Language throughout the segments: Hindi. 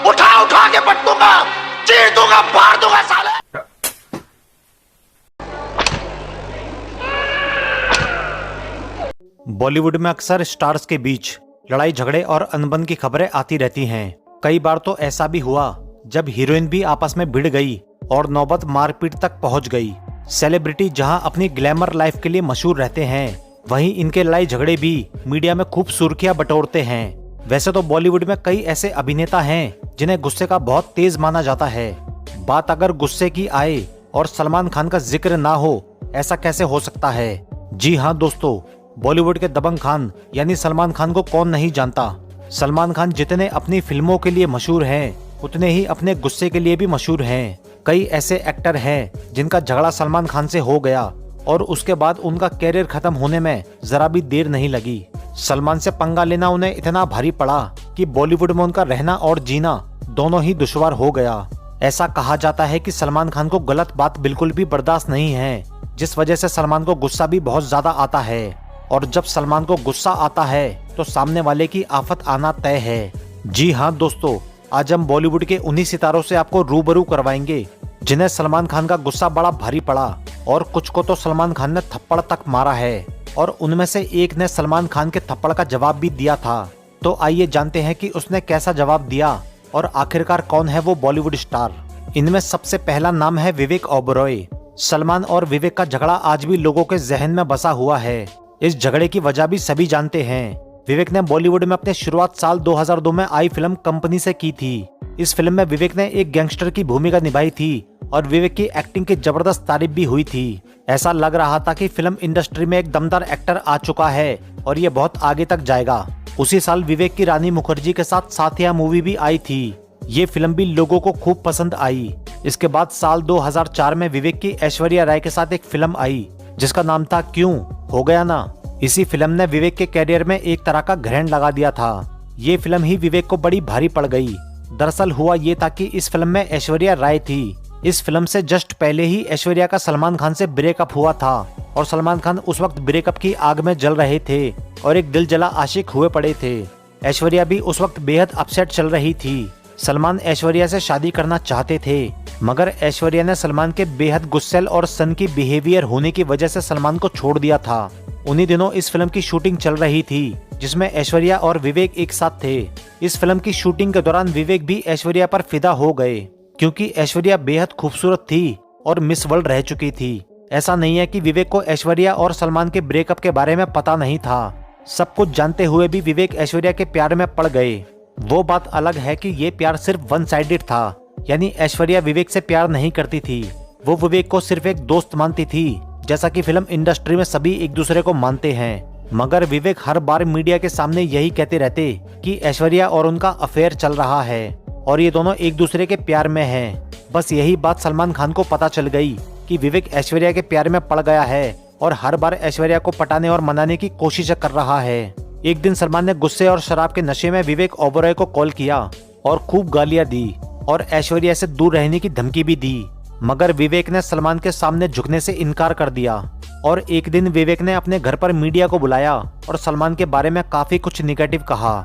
उठा उठा के पट दूंगा, चीर दूंगा, फाड़ दूंगा साले। बॉलीवुड में अक्सर स्टार्स के बीच लड़ाई झगड़े और अनबन की खबरें आती रहती हैं। कई बार तो ऐसा भी हुआ जब हीरोइन भी आपस में भिड़ गई और नौबत मारपीट तक पहुंच गई। सेलिब्रिटी जहां अपनी ग्लैमर लाइफ के लिए मशहूर रहते हैं, वहीं इनके लड़ाई झगड़े भी मीडिया में खूब सुर्खियां बटोरते हैं। वैसे तो बॉलीवुड में कई ऐसे अभिनेता हैं जिन्हें गुस्से का बहुत तेज माना जाता है। बात अगर गुस्से की आए और सलमान खान का जिक्र ना हो, ऐसा कैसे हो सकता है? जी हाँ दोस्तों, बॉलीवुड के दबंग खान यानी सलमान खान को कौन नहीं जानता। सलमान खान जितने अपनी फिल्मों के लिए मशहूर हैं, उतने ही अपने गुस्से के लिए भी मशहूर हैं। कई ऐसे एक्टर हैं जिनका झगड़ा सलमान खान से हो गया और उसके बाद उनका कैरियर खत्म होने में जरा भी देर नहीं लगी। सलमान से पंगा लेना उन्हें इतना भारी पड़ा कि बॉलीवुड में उनका रहना और जीना दोनों ही दुश्वार हो गया। ऐसा कहा जाता है कि सलमान खान को गलत बात बिल्कुल भी बर्दाश्त नहीं है, जिस वजह से सलमान को गुस्सा भी बहुत ज्यादा आता है। और जब सलमान को गुस्सा आता है तो सामने वाले की आफत आना तय है। जी हाँ दोस्तों, आज हम बॉलीवुड के उन्हीं सितारों से आपको रूबरू करवाएंगे जिन्हें सलमान खान का गुस्सा बड़ा भारी पड़ा और कुछ को तो सलमान खान ने थप्पड़ तक मारा है और उनमें से एक ने सलमान खान के थप्पड़ का जवाब भी दिया था। तो आइए जानते हैं कि उसने कैसा जवाब दिया और आखिरकार कौन है वो बॉलीवुड स्टार। इनमें सबसे पहला नाम है विवेक ओबरॉय। सलमान और विवेक का झगड़ा आज भी लोगों के जहन में बसा हुआ है। इस झगड़े की वजह भी सभी जानते हैं। विवेक ने बॉलीवुड में अपनी शुरुआत साल 2002 में आई फिल्म कंपनी से की थी। इस फिल्म में विवेक ने एक गैंगस्टर की भूमिका निभाई थी और विवेक की एक्टिंग की जबरदस्त तारीफ भी हुई थी। ऐसा लग रहा था कि फिल्म इंडस्ट्री में एक दमदार एक्टर आ चुका है और ये बहुत आगे तक जाएगा। उसी साल विवेक की रानी मुखर्जी के साथ साथिया मूवी भी आई थी। ये फिल्म भी लोगों को खूब पसंद आई। इसके बाद साल 2004 में विवेक की ऐश्वर्या राय के साथ एक फिल्म आई जिसका नाम था क्यों हो गया ना। इसी फिल्म ने विवेक के कैरियर में एक तरह का ग्रहण लगा दिया था। ये फिल्म ही विवेक को बड़ी भारी पड़ गई। दरअसल हुआ ये था कि इस फिल्म में ऐश्वर्या राय थी। इस फिल्म से जस्ट पहले ही ऐश्वर्या का सलमान खान से ब्रेकअप हुआ था और सलमान खान उस वक्त ब्रेकअप की आग में जल रहे थे और एक दिल जला आशिक हुए पड़े थे। ऐश्वर्या भी उस वक्त बेहद अपसेट चल रही थी। सलमान ऐश्वर्या से शादी करना चाहते थे, मगर ऐश्वर्या ने सलमान के बेहद गुस्सैल और सन की बिहेवियर होने की वजह से सलमान को छोड़ दिया था। उन्हीं दिनों इस फिल्म की शूटिंग चल रही थी जिसमें ऐश्वर्या और विवेक एक साथ थे। इस फिल्म की शूटिंग के दौरान विवेक भी ऐश्वर्या पर फिदा हो गए क्योंकि ऐश्वर्या बेहद खूबसूरत थी और मिस वर्ल्ड रह चुकी थी। ऐसा नहीं है कि विवेक को ऐश्वर्या और सलमान के ब्रेकअप के बारे में पता नहीं था। सब कुछ जानते हुए भी विवेक ऐश्वर्या के प्यार में पड़ गए। वो बात अलग है कि ये प्यार सिर्फ वन साइडेड था, यानी ऐश्वर्या विवेक से प्यार नहीं करती थी। वो विवेक को सिर्फ एक दोस्त मानती थी, जैसा कि फिल्म इंडस्ट्री में सभी एक दूसरे को मानते हैं। मगर विवेक हर बार मीडिया के सामने यही कहते रहते कि ऐश्वर्या और उनका अफेयर चल रहा है और ये दोनों एक दूसरे के प्यार में हैं। बस यही बात सलमान खान को पता चल गई कि विवेक ऐश्वर्या के प्यार में पड़ गया है और हर बार ऐश्वर्या को पटाने और मनाने की कोशिश कर रहा है। एक दिन सलमान ने गुस्से और शराब के नशे में विवेक ओबरॉय को कॉल किया और खूब गालियां दी और ऐश्वर्या से दूर रहने की धमकी भी दी, मगर विवेक ने सलमान के सामने झुकने से इनकार कर दिया। और एक दिन विवेक ने अपने घर पर मीडिया को बुलाया और सलमान के बारे में काफी कुछ निगेटिव कहा।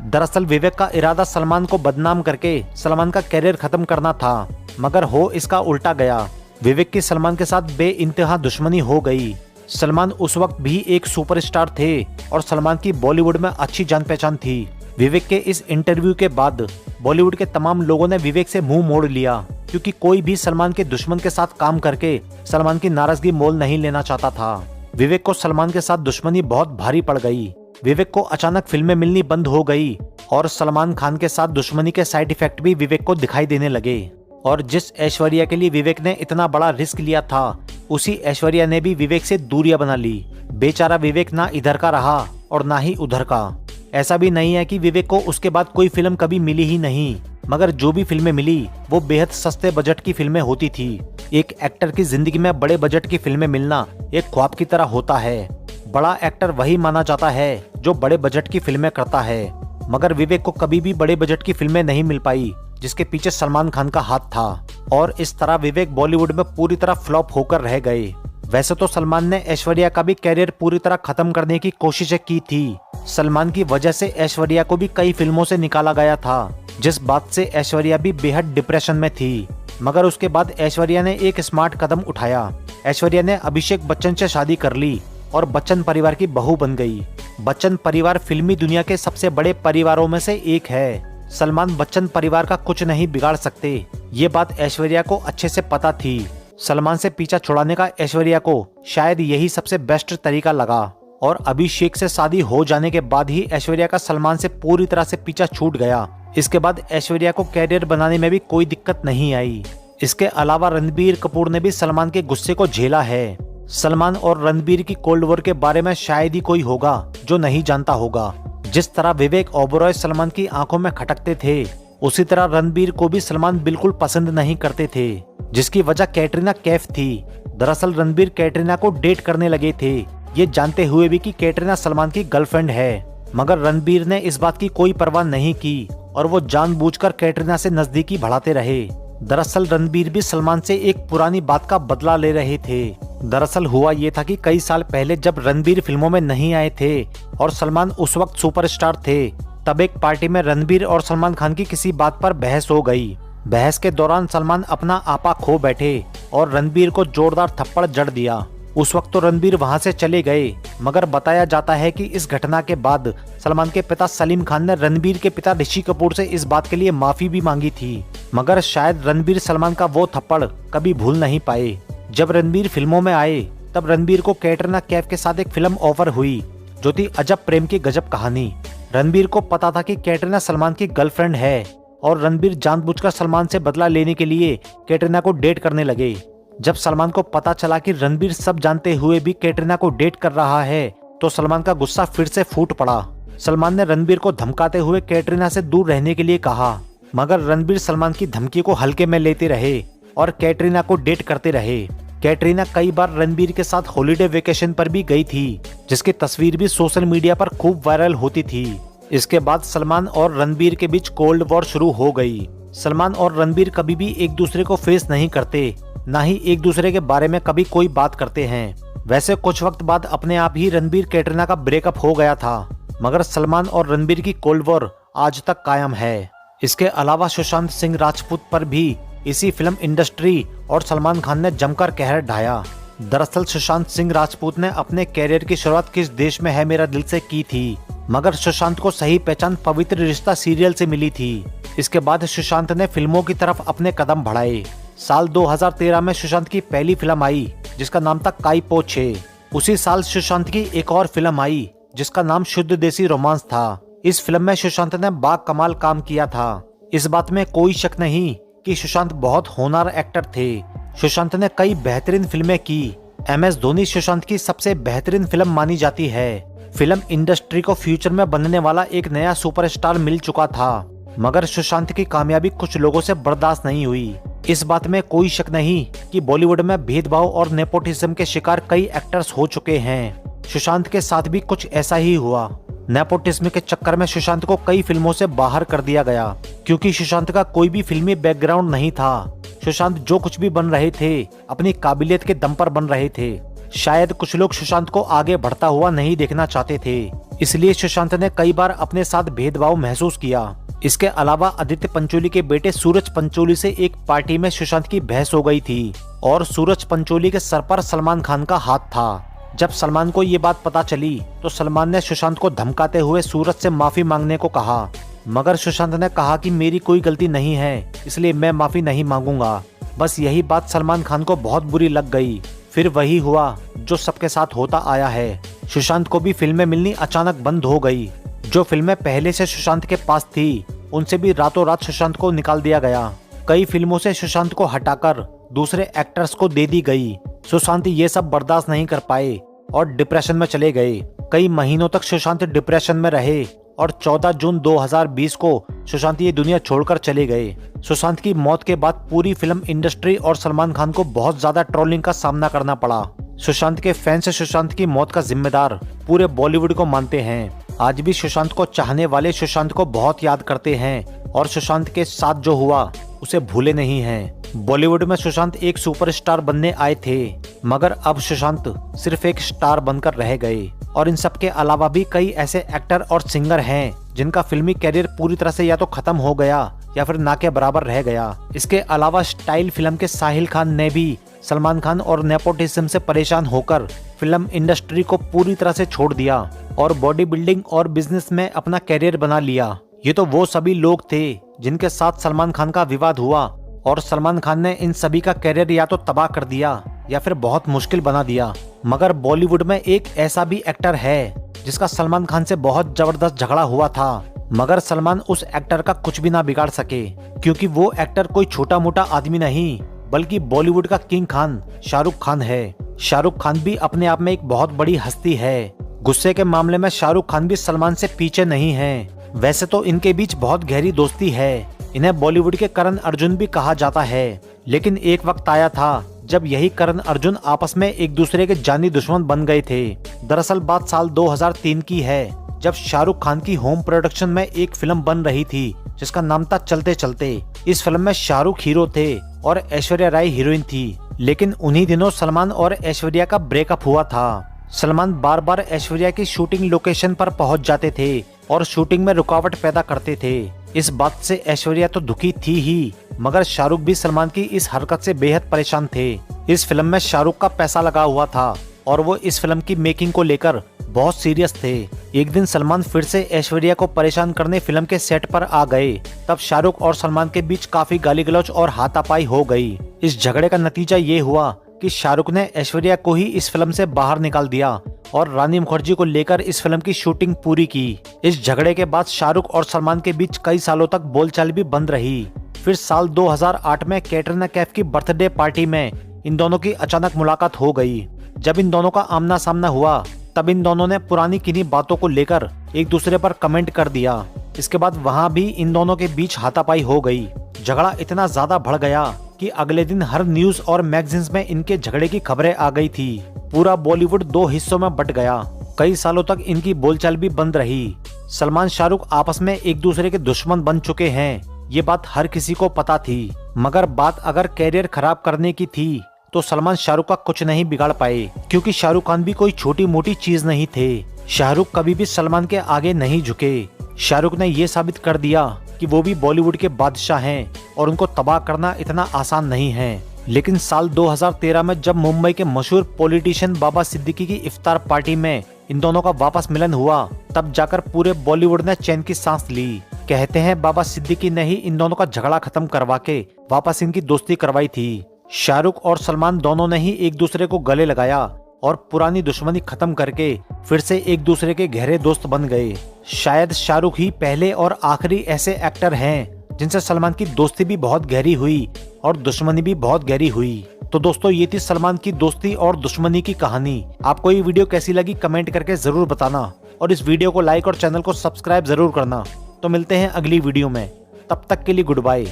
दरअसल विवेक का इरादा सलमान को बदनाम करके सलमान का कैरियर खत्म करना था, मगर हो इसका उल्टा गया। विवेक की सलमान के साथ बेइंतहा दुश्मनी हो गई। सलमान उस वक्त भी एक सुपरस्टार थे और सलमान की बॉलीवुड में अच्छी जान पहचान थी। विवेक के इस इंटरव्यू के बाद बॉलीवुड के तमाम लोगों ने विवेक से मुंह मोड़ लिया क्योंकि कोई भी सलमान के दुश्मन के साथ काम करके सलमान की नाराजगी मोल नहीं लेना चाहता था। विवेक को सलमान के साथ दुश्मनी बहुत भारी पड़ गई। विवेक को अचानक फिल्में मिलनी बंद हो गई और सलमान खान के साथ दुश्मनी के साइड इफेक्ट भी विवेक को दिखाई देने लगे। और जिस ऐश्वर्या के लिए विवेक ने इतना बड़ा रिस्क लिया था, उसी ऐश्वर्या ने भी विवेक से दूरियां बना ली। बेचारा विवेक ना इधर का रहा और ना ही उधर का। ऐसा भी नहीं है कि विवेक को उसके बाद कोई फिल्म कभी मिली ही नहीं, मगर जो भी फिल्में मिली वो बेहद सस्ते बजट की फिल्में होती थी। एक एक्टर की जिंदगी में बड़े बजट की फिल्में मिलना एक ख्वाब की तरह होता है। बड़ा एक्टर वही माना जाता है जो बड़े बजट की फिल्में करता है, मगर विवेक को कभी भी बड़े बजट की फिल्में नहीं मिल पाई जिसके पीछे सलमान खान का हाथ था और इस तरह विवेक बॉलीवुड में पूरी तरह फ्लॉप होकर रह गए। वैसे तो सलमान ने ऐश्वर्या का भी कैरियर पूरी तरह खत्म करने की कोशिशें की थी। सलमान की वजह से ऐश्वर्या को भी कई फिल्मों से निकाला गया था जिस बात से ऐश्वर्या भी बेहद डिप्रेशन में थी। मगर उसके बाद ऐश्वर्या ने एक स्मार्ट कदम उठाया। ऐश्वर्या ने अभिषेक बच्चन से शादी कर ली और बच्चन परिवार की बहू बन गई। बच्चन परिवार फिल्मी दुनिया के सबसे बड़े परिवारों में से एक है। सलमान बच्चन परिवार का कुछ नहीं बिगाड़ सकते, ये बात ऐश्वर्या को अच्छे से पता थी। सलमान से पीछा छुड़ाने का ऐश्वर्या को शायद यही सबसे बेस्ट तरीका लगा और अभिषेक से शादी हो जाने के बाद ही ऐश्वर्या का सलमान से पूरी तरह से पीछा छूट गया। इसके बाद ऐश्वर्या को कैरियर बनाने में भी कोई दिक्कत नहीं आई। इसके अलावा रणबीर कपूर ने भी सलमान के गुस्से को झेला है। सलमान और रणबीर की कोल्ड वॉर के बारे में शायद ही कोई होगा जो नहीं जानता होगा। जिस तरह विवेक ओबरॉय सलमान की आंखों में खटकते थे, उसी तरह रणबीर को भी सलमान बिल्कुल पसंद नहीं करते थे, जिसकी वजह कैटरीना कैफ थी। दरअसल रणबीर कैटरीना को डेट करने लगे थे, ये जानते हुए भी कि कैटरीना सलमान की गर्लफ्रेंड है। मगर रणबीर ने इस बात की कोई परवाह नहीं की और वो जानबूझकर कैटरीना से नजदीकी बढ़ाते रहे। दरअसल रणबीर भी सलमान से एक पुरानी बात का बदला ले रहे थे। दरअसल हुआ ये था कि कई साल पहले जब रणबीर फिल्मों में नहीं आए थे और सलमान उस वक्त सुपरस्टार थे, तब एक पार्टी में रणबीर और सलमान खान की किसी बात पर बहस हो गई। बहस के दौरान सलमान अपना आपा खो बैठे और रणबीर को जोरदार थप्पड़ जड़ दिया। उस वक्त तो रणबीर वहां से चले गए, मगर बताया जाता है कि इस घटना के बाद सलमान के पिता सलीम खान ने रणबीर के पिता ऋषि कपूर से इस बात के लिए माफी भी मांगी थी। मगर शायद रणबीर सलमान का वो थप्पड़ कभी भूल नहीं पाए। जब रणबीर फिल्मों में आए तब रणबीर को कैटरीना कैफ के साथ एक फिल्म ऑफर हुई जो थी अजब प्रेम की गजब कहानी। रणबीर को पता था कि कैटरीना सलमान की गर्लफ्रेंड है और रणबीर जानबूझकर सलमान से बदला लेने के लिए कैटरीना को डेट करने लगे। जब सलमान को पता चला कि रणबीर सब जानते हुए भी कैटरीना को डेट कर रहा है, तो सलमान का गुस्सा फिर से फूट पड़ा। सलमान ने रणबीर को धमकाते हुए कैटरीना से दूर रहने के लिए कहा, मगर रणबीर सलमान की धमकी को हल्के में लेते रहे और कैटरीना को डेट करते रहे। कैटरीना कई बार रणबीर के साथ हॉलिडे वेकेशन पर भी गई थी, जिसकी तस्वीर भी सोशल मीडिया पर खूब वायरल होती थी। इसके बाद सलमान और रणबीर के बीच कोल्ड वॉर शुरू हो गई। सलमान और रणबीर कभी भी एक दूसरे को फेस नहीं करते, ना ही एक दूसरे के बारे में कभी कोई बात करते हैं। वैसे कुछ वक्त बाद अपने आप ही रणबीर कैटरीना का ब्रेकअप हो गया था, मगर सलमान और रणबीर की कोल्ड वॉर आज तक कायम है। इसके अलावा सुशांत सिंह राजपूत पर भी इसी फिल्म इंडस्ट्री और सलमान खान ने जमकर कहर ढाया। दरअसल सुशांत सिंह राजपूत ने अपने कैरियर की शुरुआत किस देश में है मेरा दिल से की थी, मगर सुशांत को सही पहचान पवित्र रिश्ता सीरियल से मिली थी। इसके बाद सुशांत ने फिल्मों की तरफ अपने कदम बढ़ाए। साल 2013 में सुशांत की पहली फिल्म आई जिसका नाम था काई पो 6। उसी साल सुशांत की एक और फिल्म आई जिसका नाम शुद्ध देसी रोमांस था। इस फिल्म में सुशांत ने बाकमाल काम किया था। इस बात में कोई शक नहीं कि सुशांत बहुत होनहार एक्टर थे। सुशांत ने कई बेहतरीन फिल्में की। MS धोनी सुशांत की सबसे बेहतरीन फिल्म मानी जाती है। फिल्म इंडस्ट्री को फ्यूचर में बनने वाला एक नया सुपरस्टार मिल चुका था, मगर सुशांत की कामयाबी कुछ लोगों से बर्दाश्त नहीं हुई। इस बात में कोई शक नहीं कि बॉलीवुड में भेदभाव और नेपोटिज्म के शिकार कई एक्टर्स हो चुके हैं। सुशांत के साथ भी कुछ ऐसा ही हुआ। नेपोटिज्म के चक्कर में सुशांत को कई फिल्मों से बाहर कर दिया गया, क्योंकि सुशांत का कोई भी फिल्मी बैकग्राउंड नहीं था। सुशांत जो कुछ भी बन रहे थे अपनी काबिलियत के दम पर बन रहे थे। शायद कुछ लोग सुशांत को आगे बढ़ता हुआ नहीं देखना चाहते थे, इसलिए सुशांत ने कई बार अपने साथ भेदभाव महसूस किया। इसके अलावा आदित्य पंचोली के बेटे सूरज पंचोली से एक पार्टी में सुशांत की बहस हो गई थी और सूरज पंचोली के सर पर सलमान खान का हाथ था। जब सलमान को ये बात पता चली तो सलमान ने सुशांत को धमकाते हुए सूरज से माफी मांगने को कहा, मगर सुशांत ने कहा कि मेरी कोई गलती नहीं है, इसलिए मैं माफी नहीं मांगूंगा। बस यही बात सलमान खान को बहुत बुरी लग गई। फिर वही हुआ जो सबके साथ होता आया है। सुशांत को भी फिल्में मिलनी अचानक बंद हो गई। जो फिल्में पहले से सुशांत के पास थी उनसे भी रातों रात सुशांत को निकाल दिया गया। कई फिल्मों से सुशांत को हटाकर दूसरे एक्टर्स को दे दी गई। सुशांत ये सब बर्दाश्त नहीं कर पाए और डिप्रेशन में चले गए। कई महीनों तक सुशांत डिप्रेशन में रहे और 14 जून 2020 को सुशांत ये दुनिया छोड़कर चले गए। सुशांत की मौत के बाद पूरी फिल्म इंडस्ट्री और सलमान खान को बहुत ज्यादा ट्रोलिंग का सामना करना पड़ा। सुशांत के फैंस सुशांत की मौत का जिम्मेदार पूरे बॉलीवुड को मानते हैं। आज भी सुशांत को चाहने वाले सुशांत को बहुत याद करते हैं और सुशांत के साथ जो हुआ उसे भूले नहीं हैं। बॉलीवुड में सुशांत एक सुपरस्टार बनने आए थे, मगर अब सुशांत सिर्फ एक स्टार बनकर रह गए। और इन सब के अलावा भी कई ऐसे एक्टर और सिंगर हैं जिनका फिल्मी कैरियर पूरी तरह से या तो खत्म हो गया या फिर ना के बराबर रह गया। इसके अलावा स्टाइल फिल्म के साहिल खान ने भी सलमान खान और नेपोटिज्म से परेशान होकर फिल्म इंडस्ट्री को पूरी तरह से छोड़ दिया और बॉडी बिल्डिंग और बिजनेस में अपना कैरियर बना लिया। ये तो वो सभी लोग थे जिनके साथ सलमान खान का विवाद हुआ और सलमान खान ने इन सभी का कैरियर या तो तबाह कर दिया या फिर बहुत मुश्किल बना दिया। मगर बॉलीवुड में एक ऐसा भी एक्टर है जिसका सलमान खान से बहुत जबरदस्त झगड़ा हुआ था, मगर सलमान उस एक्टर का कुछ भी ना बिगाड़ सके, क्योंकि वो एक्टर कोई छोटा मोटा आदमी नहीं बल्कि बॉलीवुड का किंग खान शाहरुख खान है। शाहरुख खान भी अपने आप में एक बहुत बड़ी हस्ती है। गुस्से के मामले में शाहरुख खान भी सलमान से पीछे नहीं है। वैसे तो इनके बीच बहुत गहरी दोस्ती है, इन्हें बॉलीवुड के करण अर्जुन भी कहा जाता है। लेकिन एक वक्त आया था जब यही करण अर्जुन आपस में एक दूसरे के जानी दुश्मन बन गए थे। दरअसल बात साल 2003 की है, जब शाहरुख खान की होम प्रोडक्शन में एक फिल्म बन रही थी जिसका नाम था चलते चलते। इस फिल्म में शाहरुख हीरो थे और ऐश्वर्या राय हीरोइन थी। लेकिन उन्हीं दिनों सलमान और ऐश्वर्या का ब्रेकअप हुआ था। सलमान बार बार ऐश्वर्या की शूटिंग लोकेशन पर पहुंच जाते थे और शूटिंग में रुकावट पैदा करते थे। इस बात से ऐश्वर्या तो दुखी थी ही, मगर शाहरुख भी सलमान की इस हरकत से बेहद परेशान थे। इस फिल्म में शाहरुख का पैसा लगा हुआ था और वो इस फिल्म की मेकिंग को लेकर बहुत सीरियस थे। एक दिन सलमान फिर से ऐश्वर्या को परेशान करने फिल्म के सेट पर आ गए। तब शाहरुख और सलमान के बीच काफी गाली गलौज और हाथापाई हो गई। इस झगड़े का नतीजा ये हुआ कि शाहरुख ने ऐश्वर्या को ही इस फिल्म से बाहर निकाल दिया और रानी मुखर्जी को लेकर इस फिल्म की शूटिंग पूरी की। इस झगड़े के बाद शाहरुख और सलमान के बीच कई सालों तक बोलचाल भी बंद रही। फिर साल 2008 में कैटरीना कैफ की बर्थडे पार्टी में इन दोनों की अचानक मुलाकात हो गई। जब इन दोनों का आमना सामना हुआ तब इन दोनों ने पुरानी किन्हीं बातों को लेकर एक दूसरे पर कमेंट कर दिया। इसके बाद वहाँ भी इन दोनों के बीच हाथापाई हो गई। झगड़ा इतना ज्यादा बढ़ गया कि अगले दिन हर न्यूज और मैगजीन्स में इनके झगड़े की खबरें आ गई थी। पूरा बॉलीवुड दो हिस्सों में बट गया। कई सालों तक इनकी बोलचाल भी बंद रही। सलमान शाहरुख आपस में एक दूसरे के दुश्मन बन चुके हैं, ये बात हर किसी को पता थी। मगर बात अगर कैरियर खराब करने की थी तो सलमान शाहरुख का कुछ नहीं बिगाड़ पाए, क्योंकि शाहरुख खान भी कोई छोटी मोटी चीज नहीं थे। शाहरुख कभी भी सलमान के आगे नहीं झुके। शाहरुख ने ये साबित कर दिया कि वो भी बॉलीवुड के बादशाह हैं और उनको तबाह करना इतना आसान नहीं है। लेकिन साल 2013 में जब मुंबई के मशहूर पॉलिटिशियन बाबा सिद्दीकी की इफ्तार पार्टी में इन दोनों का वापस मिलन हुआ, तब जाकर पूरे बॉलीवुड ने चैन की सांस ली। कहते हैं बाबा सिद्दीकी ने ही इन दोनों का झगड़ा खत्म करवा के वापस इनकी दोस्ती करवाई थी। शाहरुख और सलमान दोनों ने ही एक दूसरे को गले लगाया और पुरानी दुश्मनी खत्म करके फिर से एक दूसरे के गहरे दोस्त बन गए। शायद शाहरुख ही पहले और आखिरी ऐसे एक्टर हैं जिनसे सलमान की दोस्ती भी बहुत गहरी हुई और दुश्मनी भी बहुत गहरी हुई। तो दोस्तों, ये थी सलमान की दोस्ती और दुश्मनी की कहानी। आपको ये वीडियो कैसी लगी कमेंट करके जरूर बताना और इस वीडियो को लाइक और चैनल को सब्सक्राइब जरूर करना। तो मिलते हैं अगली वीडियो में, तब तक के लिए goodbye,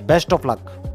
best of luck.